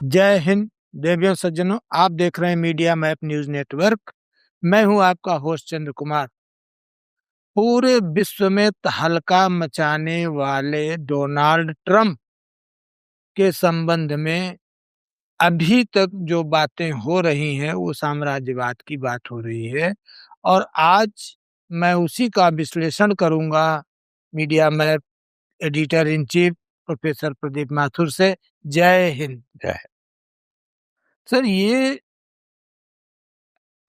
जय हिंद। देवियों सज्जनों, आप देख रहे हैं मीडिया मैप न्यूज नेटवर्क। मैं हूं आपका होस्ट चंद्र कुमार। पूरे विश्व में तहलका मचाने वाले डोनाल्ड ट्रंप के संबंध में अभी तक जो बातें हो रही हैं वो साम्राज्यवाद की बात हो रही है, और आज मैं उसी का विश्लेषण करूंगा media map editor in chief professor Pradeep Mathur से। जय हिंद। जय। सर, ये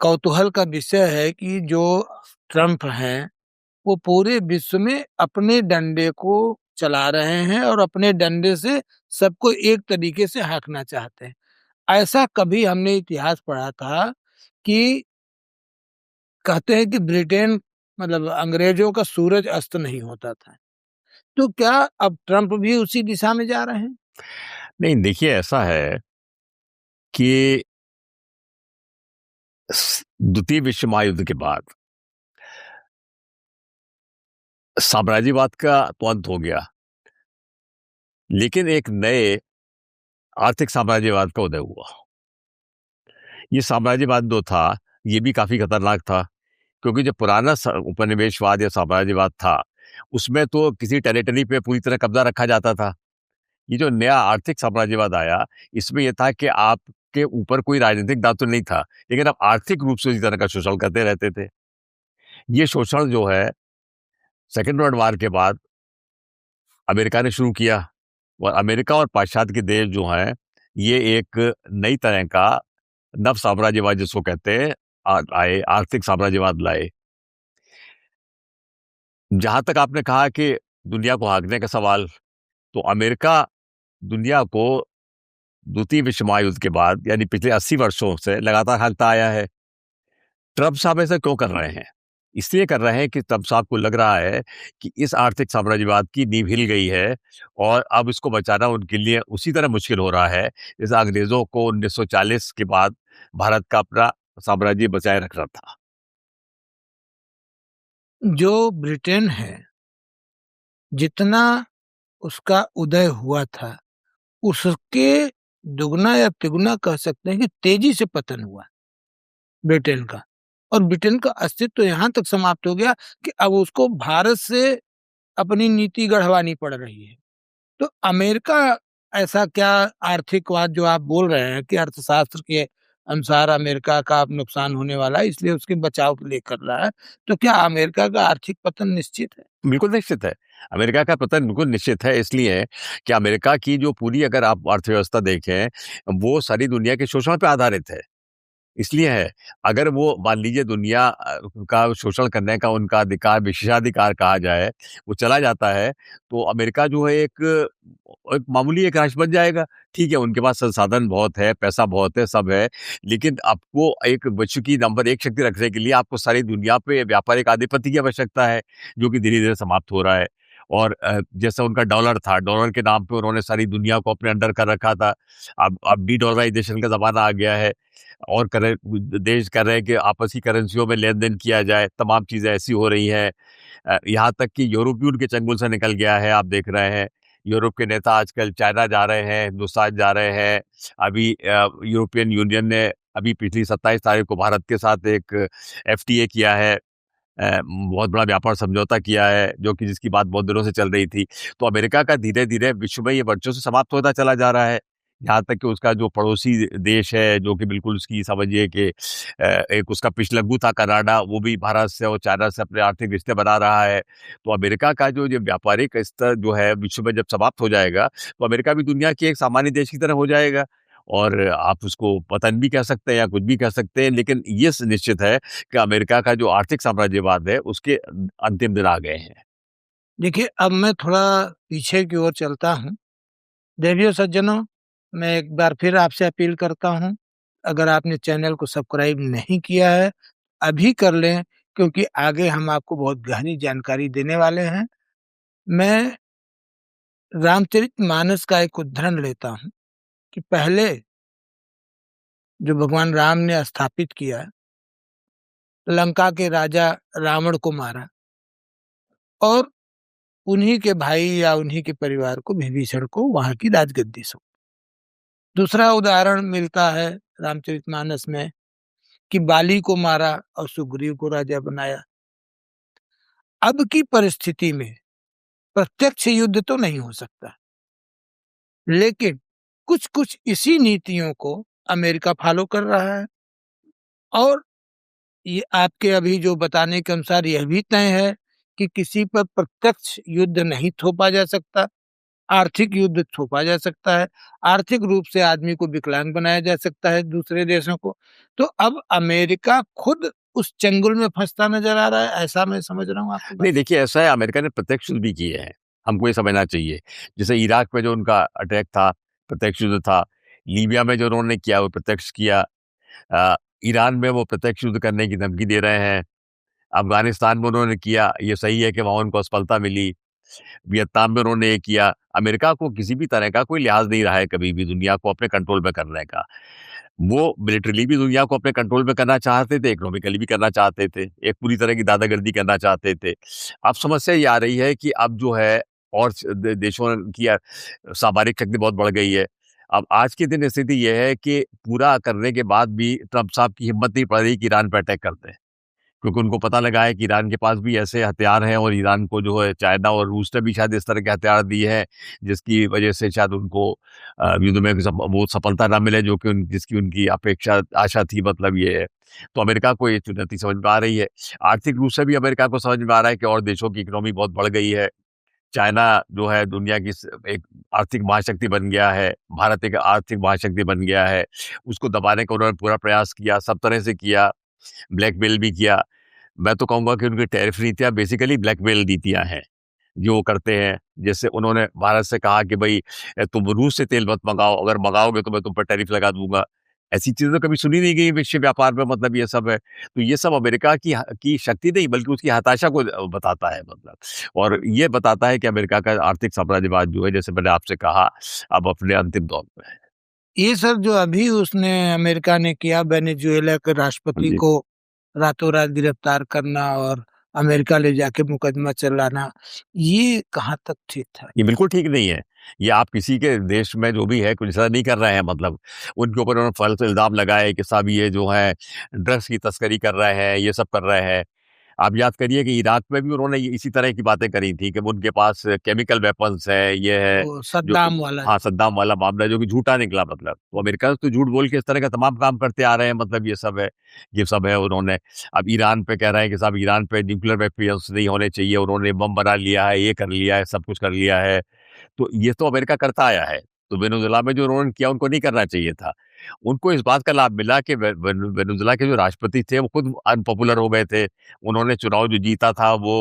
कौतूहल का विषय है कि जो ट्रंप हैं वो पूरे विश्व में अपने डंडे को चला रहे हैं और अपने डंडे से सबको एक तरीके से हाँकना चाहते हैं। ऐसा कभी हमने इतिहास पढ़ा था कि कहते हैं कि ब्रिटेन मतलब अंग्रेजों का सूरज अस्त नहीं होता था। तो क्या अब ट्रंप भी उसी दिशा में जा रहे हैं? नहीं, देखिए, ऐसा है कि द्वितीय विश्व महायुद्ध के बाद साम्राज्यवाद का तो अंत हो गया, लेकिन एक नए आर्थिक साम्राज्यवाद का उदय हुआ। ये साम्राज्यवाद जो था, ये भी काफी खतरनाक था, क्योंकि जो पुराना उपनिवेशवाद या साम्राज्यवाद था, उसमें तो किसी टेरिटरी पे पूरी तरह कब्जा रखा जाता था। ये जो नया आर्थिक साम्राज्यवाद आया, इसमें यह था कि आपके ऊपर कोई राजनीतिक दायित्व नहीं था, लेकिन आप आर्थिक रूप से इस तरह का शोषण करते रहते थे। ये शोषण जो है, सेकेंड वर्ल्ड वॉर के बाद अमेरिका ने शुरू किया, और अमेरिका और पाश्चात्य के देश जो हैं, ये एक नई तरह का नव साम्राज्यवाद जिसको कहते हैं आए, आर्थिक साम्राज्यवाद लाए। जहां तक आपने कहा कि दुनिया को हाँकने का सवाल, तो अमेरिका दुनिया को द्वितीय विश्व महायुद्ध के बाद यानी पिछले 80 वर्षों से लगातार हाँकता आया है। ट्रंप साहब ऐसा क्यों कर रहे हैं? इसलिए कर रहे हैं कि ट्रंप साहब को लग रहा है कि इस आर्थिक साम्राज्यवाद की नींव हिल गई है, और अब इसको बचाना उनके लिए उसी तरह मुश्किल हो रहा है जैसे अंग्रेजों को 1940 के बाद भारत का अपना साम्राज्य बचाए रखना था। जो ब्रिटेन है, जितना उसका उदय हुआ था उसके दुगना या तिगुना कह सकते हैं कि तेजी से पतन हुआ ब्रिटेन का। और ब्रिटेन का अस्तित्व तो यहाँ तक समाप्त हो गया कि अब उसको भारत से अपनी नीति गढ़वानी पड़ रही है। तो अमेरिका ऐसा क्या आर्थिकवाद जो आप बोल रहे हैं कि अर्थशास्त्र के अनुसार अमेरिका का अब नुकसान होने वाला है इसलिए उसके बचाव के लिए कर रहा है, तो क्या अमेरिका का आर्थिक पतन निश्चित है? बिल्कुल निश्चित है। अमेरिका का पतन बिल्कुल निश्चित है, इसलिए कि अमेरिका की जो पूरी अगर आप अर्थव्यवस्था देखें, वो सारी दुनिया के शोषण पे आधारित है। इसलिए है, अगर वो मान लीजिए दुनिया का शोषण करने का उनका अधिकार, विशेषाधिकार कहा जाए, वो चला जाता है, तो अमेरिका जो है एक मामूली एक राष्ट्र बन जाएगा। ठीक है, उनके पास संसाधन बहुत है, पैसा बहुत है, सब है, लेकिन आपको एक विश्व की नंबर 1 शक्ति रखने के लिए आपको सारी दुनिया पे व्यापारिक आधिपत्य की आवश्यकता है, जो कि धीरे-धीरे समाप्त हो रहा है। और जैसा उनका डॉलर था, डॉलर के नाम पे उन्होंने सारी दुनिया को अपने अंडर कर रखा था। अब डी-डॉलराइजेशन का ज़माना आ गया है, और देश कर रहे हैं कि आपसी करेंसियों में लेन-देन किया जाए, तमाम चीज़ें ऐसी हो रही हैं। यहाँ तक कि यूरोप भी उनके चंगुल से निकल गया है, आप देख रहे हैं। यूरोप के नेता आजकल चाइना जा रहे हैं, हिंदुस्तान जा रहे हैं। अभी यूरोपियन यूनियन ने अभी पिछली 27 तारीख को भारत के साथ एक एफटीए किया है। बहुत बड़ा व्यापार समझौता किया है, जो कि जिसकी बात बहुत दिनों से चल रही थी। तो अमेरिका का धीरे-धीरे विश्व में ये वर्चस्व समाप्त होता चला जा रहा है। यहाँ तक कि उसका जो पड़ोसी देश है, जो कि बिल्कुल उसकी समझिए कि एक उसका पिछलग्गू था कनाडा, वो भी भारत से और चाइना से अपने आर्थिक रिश्ते बना रहा है। तो अमेरिका का जो ये व्यापारिक स्तर जो है विश्व में जब समाप्त हो जाएगा, तो अमेरिका भी दुनिया के एक सामान्य देश की तरह हो जाएगा। और आप उसको पतन भी कह सकते हैं या कुछ भी कह सकते हैं, लेकिन ये निश्चित है कि अमेरिका का जो आर्थिक साम्राज्यवाद है, उसके अंतिम दिन आ गए हैं। देखिए, अब मैं थोड़ा पीछे की ओर चलता हूँ। देवियों सज्जनों, मैं एक बार फिर आपसे अपील करता हूँ, अगर आपने चैनल को सब्सक्राइब नहीं किया है अभी कर लें, क्योंकि आगे हम आपको बहुत गहरी जानकारी देने वाले हैं। मैं रामचरितमानस का एक उदाहरण लेता हूँ कि पहले जो भगवान राम ने स्थापित किया, लंका के राजा रावण को मारा और उन्हीं के भाई या उन्हीं के परिवार को, विभीषण को, वहां की राजगद्दी सौंपी। दूसरा उदाहरण मिलता है रामचरितमानस में कि बाली को मारा और सुग्रीव को राजा बनाया। अब की परिस्थिति में प्रत्यक्ष युद्ध तो नहीं हो सकता, लेकिन कुछ कुछ इसी नीतियों को अमेरिका फॉलो कर रहा है। और ये आपके अभी जो बताने के अनुसार यह भी तय है कि किसी पर प्रत्यक्ष युद्ध नहीं थोपा जा सकता, आर्थिक युद्ध थोपा जा सकता है, आर्थिक रूप से आदमी को विकलांग बनाया जा सकता है दूसरे देशों को। तो अब अमेरिका खुद उस चंगुल में फंसता नजर आ रहा है, ऐसा मैं समझ रहा हूँ आपकी बात। नहीं, देखिए ऐसा है, अमेरिका ने प्रत्यक्ष युद्ध भी किए हैं, हमको ये समझना चाहिए। जैसे इराक में जो उनका अटैक था, प्रत्यक्ष युद्ध था। लीबिया में जो उन्होंने किया वो प्रत्यक्ष किया। ईरान में वो प्रत्यक्ष युद्ध करने की धमकी दे रहे हैं। अफगानिस्तान में उन्होंने किया, ये सही है कि वहाँ उनको असफलता मिली। वियतनाम में उन्होंने ये किया। अमेरिका को किसी भी तरह का कोई लिहाज नहीं रहा है कभी भी दुनिया को अपने कंट्रोल में करने का। वो मिलिट्रीली भी दुनिया को अपने कंट्रोल में करना चाहते थे, इकोनॉमिकली भी करना चाहते थे, एक पूरी तरह की दादागिरी करना चाहते थे। अब समस्या ये आ रही है कि अब जो है और देशों की सामरिक शक्ति बहुत बढ़ गई है। अब आज के दिन स्थिति यह है कि पूरा करने के बाद भी ट्रंप साहब की हिम्मत नहीं पड़ रही कि ईरान पर अटैक करते हैं, क्योंकि उनको पता लगा है कि ईरान के पास भी ऐसे हथियार हैं और ईरान को जो है चाइना और रूस ने भी शायद इस तरह के हथियार दिए हैं, जिसकी वजह से शायद उनको युद्ध में वो सफलता ना मिले जो कि जिसकी उनकी अपेक्षा आशा थी, मतलब ये है। तो अमेरिका को ये चुनौती समझ में आ रही है। आर्थिक रूप से भी अमेरिका को समझ में आ रहा है कि और देशों की इकोनॉमी बहुत बढ़ गई है। चाइना जो है दुनिया की एक आर्थिक महाशक्ति बन गया है, भारत एक आर्थिक महाशक्ति बन गया है। उसको दबाने का उन्होंने पूरा प्रयास किया, सब तरह से किया, ब्लैकमेल भी किया। मैं तो कहूँगा कि उनकी टैरिफ नीतियाँ बेसिकली ब्लैकमेल नीतियाँ हैं, जो वो करते हैं। जैसे उन्होंने भारत से कहा कि भई तुम रूस से तेल मत मँगाओ, अगर मँगाओगे तो मैं तुम पर टैरिफ लगा दूँगा। ऐसी चीज़ें तो कभी सुनी नहीं गई विश्व व्यापार में, मतलब ये सब है। तो ये सब अमेरिका की शक्ति नहीं बल्कि उसकी हताशा को बताता है, मतलब। और ये बताता है कि अमेरिका का आर्थिक साम्राज्यवाद जो है, जैसे मैंने आपसे कहा, अब अपने अंतिम दौर पे है। ये सब जो अभी उसने अमेरिका ने किया, वेनेजुएला के हाँ राष्ट्रपति जी। को रातों रात गिरफ्तार करना और अमेरिका ले जाके मुकदमा चलाना, ये कहाँ तक ठीक था? ये बिल्कुल ठीक नहीं है। ये आप किसी के देश में जो भी है कुछ ऐसा नहीं कर रहे हैं, मतलब उनके ऊपर उन्होंने फर्ज़ इल्ज़ाम लगाए कि साहब ये जो है ड्रग्स की तस्करी कर रहे हैं, ये सब कर रहे हैं। आप याद करिए कि इराक में भी उन्होंने ये इसी तरह की बातें करी थी कि उनके पास केमिकल वेपन्स है, ये है वो जो सद्दाम वाला हाँ, जो। सद्दाम वाला मामला जो कि झूठा निकला, मतलब। तो अमेरिका तो झूठ बोल के इस तरह का तमाम काम करते आ रहे हैं, मतलब ये सब है। ये सब है उन्होंने अब ईरान पे कह रहे हैं कि साहब ईरान पे न्यूक्लियर वेपन्स नहीं होने चाहिए, उन्होंने बम बना लिया है, ये कर लिया है, सब कुछ कर लिया है। तो ये तो अमेरिका करता आया है। तो वेनेजुएला में जो उन्होंने किया उनको नहीं करना चाहिए था। उनको इस बात का लाभ मिला कि वेनेजुएला के जो राष्ट्रपति थे वो खुद अनपॉपुलर हो गए थे। उन्होंने चुनाव जो जीता था वो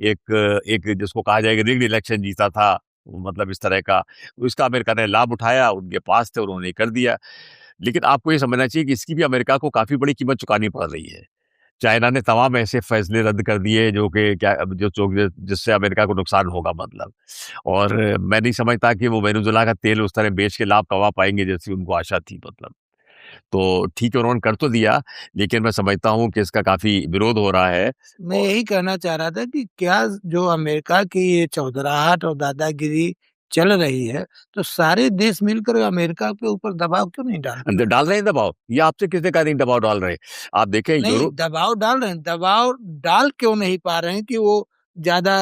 एक एक जिसको कहा जाएगा रिग्ड इलेक्शन जीता था, मतलब इस तरह का। तो इसका अमेरिका ने लाभ उठाया, उनके पास थे, उन्होंने कर दिया। लेकिन आपको ये समझना चाहिए कि इसकी भी अमेरिका को काफ़ी बड़ी कीमत चुकानी पड़ रही है। चाइना ने तमाम ऐसे फैसले रद्द कर दिए जो कि क्या जो जिससे अमेरिका को नुकसान होगा, मतलब। और मैं नहीं समझता कि वो वेनेजुएला का तेल उस तरह बेच के लाभ कमा पाएँगे जैसी उनको आशा थी, मतलब। तो ठीक है, उन्होंने कर तो दिया, लेकिन मैं समझता हूँ कि इसका काफ़ी विरोध हो रहा है। मैं और यही कहना चाह रहा था कि क्या जो अमेरिका की ये चौधराहट और दादागिरी चल रही है, तो सारे देश मिलकर अमेरिका के ऊपर दबाव क्यों नहीं डालते? डाल रहे हैं दबाव। ये आपसे किसने कहा नहीं दबाव डाल रहे? आप देखें नहीं, यूरोप दबाव डाल रहे हैं, दबाव डाल क्यों नहीं पा रहे हैं कि वो ज़्यादा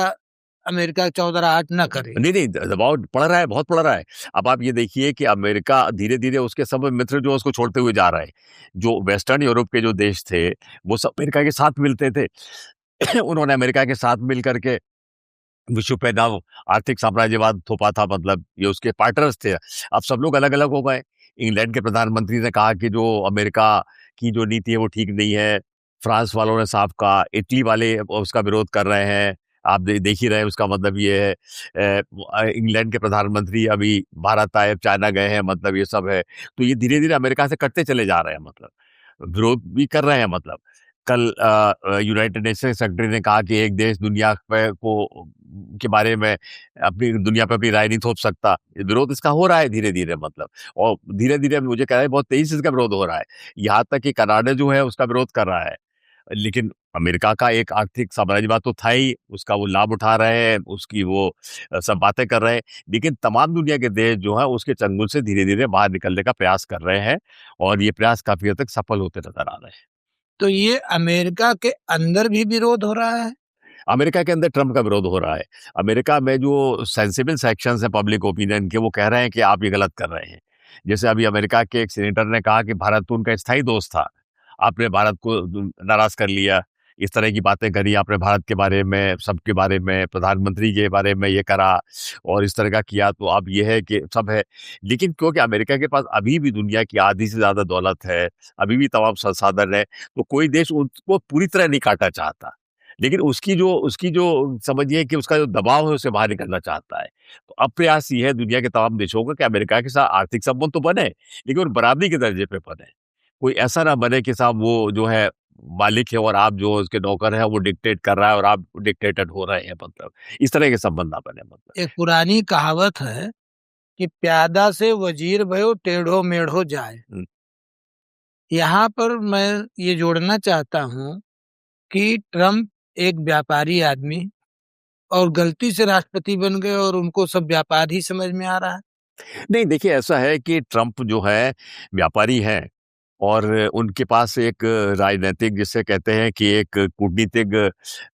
अमेरिका चौधराहट ना करे? नहीं, नहीं, दबाव पड़ रहा है, बहुत पड़ रहा है। अब आप ये देखिए कि अमेरिका धीरे-धीरे उसके सब मित्र जो है उसको छोड़ते हुए जा रहा है। जो वेस्टर्न यूरोप के जो देश थे, वो सब अमेरिका के साथ मिलते थे। उन्होंने अमेरिका के साथ मिल कर के विश्व पे नव आर्थिक साम्राज्यवाद थोपा था, मतलब ये उसके पार्टनर्स थे। अब सब लोग अलग-अलग हो गए। इंग्लैंड के प्रधानमंत्री ने कहा कि जो अमेरिका की जो नीति है वो ठीक नहीं है। फ्रांस वालों ने साफ कहा, इटली वाले उसका विरोध कर रहे हैं। आप देख ही रहे हैं, उसका मतलब ये है। इंग्लैंड के प्रधानमंत्री अभी भारत आए, चाइना गए हैं, मतलब ये सब है। तो ये धीरे-धीरे अमेरिका से कटते चले जा रहे हैं, मतलब। विरोध भी कर रहे हैं, मतलब। कल यूनाइटेड नेशन सेक्रेटरी ने कहा कि एक देश दुनिया पे को के बारे में अपनी दुनिया पे अपनी राय नहीं थोप सकता। विरोध इसका हो रहा है धीरे-धीरे, मतलब। और धीरे-धीरे मुझे कह रहा है बहुत तेज़ी से इसका विरोध हो रहा है। यहाँ तक कि कनाडा जो है उसका विरोध कर रहा है। लेकिन अमेरिका का एक आर्थिक साम्राज्यवाद तो था ही, उसका वो लाभ उठा रहे हैं, उसकी वो सब बातें कर रहे हैं, लेकिन तमाम दुनिया के देश जो है उसके चंगुल से धीरे-धीरे बाहर निकलने का प्रयास कर रहे हैं और ये प्रयास काफ़ी हद तक सफल होते नज़र आ रहे हैं। तो ये अमेरिका के अंदर भी विरोध हो रहा है? अमेरिका के अंदर ट्रंप का विरोध हो रहा है। अमेरिका में जो सेंसिबल सेक्शंस हैं पब्लिक ओपिनियन के, वो कह रहे हैं कि आप ये गलत कर रहे हैं। जैसे अभी अमेरिका के एक सीनेटर ने कहा कि भारत तो उनका स्थायी दोस्त था। आपने भारत को नाराज़ कर लिया। इस तरह की बातें करी आपने भारत के बारे में, सबके बारे में, प्रधानमंत्री के बारे में ये करा और इस तरह का किया, तो अब ये है कि सब है। लेकिन क्योंकि अमेरिका के पास अभी भी दुनिया की आधी से ज़्यादा दौलत है, अभी भी तमाम संसाधन है, तो कोई देश उसको पूरी तरह नहीं काटना चाहता। लेकिन उसकी जो समझिए कि उसका जो दबाव है, उससे बाहर निकलना चाहता है। तो अब प्रयास ये है दुनिया के तमाम देशों का कि अमेरिका के साथ आर्थिक संबंध तो बने, लेकिन वो बराबरी के दर्जे पे बने। कोई ऐसा ना बने कि साहब वो जो है मालिक है और आप जो उसके नौकर हैं, वो डिक्टेट कर रहा है और आप डिक्टेटेड हो रहे हैं, मतलब इस तरह के संबंध ना बने, मतलब। एक पुरानी कहावत है कि प्यादा से वजीर भयो टेढ़ो मेढ़ो जाए। हुँ। यहाँ पर मैं ये जोड़ना चाहता हूँ कि ट्रम्प एक व्यापारी आदमी और गलती से राष्ट्रपति बन गए और उनको सब व्यापार ही समझ में आ रहा है। नहीं, देखिए ऐसा है कि ट्रंप जो है व्यापारी हैं और उनके पास एक राजनैतिक जिसे कहते हैं कि एक कूटनीतिक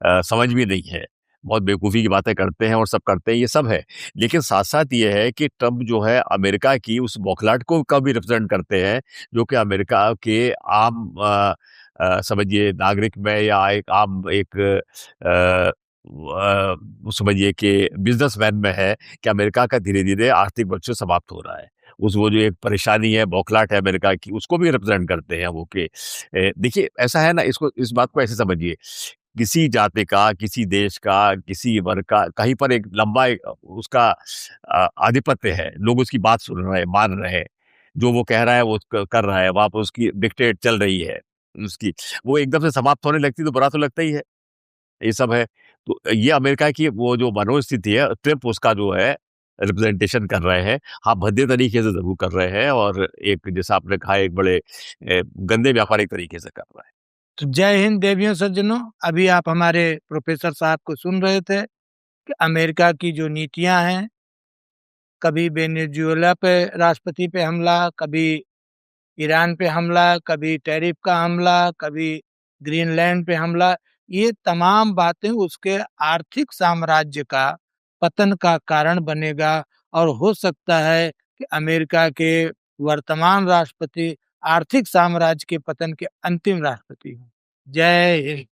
समझ भी नहीं है। बहुत बेवकूफ़ी की बातें करते हैं और सब करते हैं, ये सब है। लेकिन साथ-साथ ये है कि ट्रंप जो है अमेरिका की उस बौखलाहट को का भी रिप्रेज़ेंट करते हैं, जो कि अमेरिका के आम समझिए नागरिक में या एक आम एक समझिए कि बिज़नेसमैन में है कि अमेरिका का धीरे-धीरे आर्थिक वर्चस्व समाप्त हो रहा है। उस वो जो एक परेशानी है, बौखलाहट है अमेरिका की, उसको भी रिप्रेज़ेंट करते हैं वो कि देखिए ऐसा है ना, इसको इस बात को ऐसे समझिए, किसी जाति का, किसी देश का, किसी वर्ग का कहीं पर एक लंबा एक उसका आधिपत्य है। लोग उसकी बात सुन रहे हैं, मान रहे हैं। जो वो कह रहा है वो कर रहा है, वहाँ पे उसकी डिक्टेट चल रही है उसकी। वो एकदम से समाप्त होने लगती है तो बुरा तो लगता ही है। ये सब है। तो ये अमेरिका की वो जो मनोस्थिति है, ट्रंप उसका जो है रिप्रेजेंटेशन कर रहे हैं। हाँ, भद्दे तरीके से ज़रूर कर रहे हैं और एक जैसा आपने कहा एक बड़े गंदे व्यापारिक तरीके से कर रहा है। तो जय हिंद देवियों सज्जनों, अभी आप हमारे प्रोफेसर साहब को सुन रहे थे कि अमेरिका की जो नीतियां हैं, कभी वेनेजुएला पे राष्ट्रपति पे हमला, कभी ईरान पे हमला, कभी टैरिफ का हमला, कभी ग्रीनलैंड पे हमला, ये तमाम बातें उसके आर्थिक साम्राज्य का पतन का कारण बनेगा और हो सकता है कि अमेरिका के वर्तमान राष्ट्रपति आर्थिक साम्राज्य के पतन के अंतिम राष्ट्रपति हों। जय हिंद।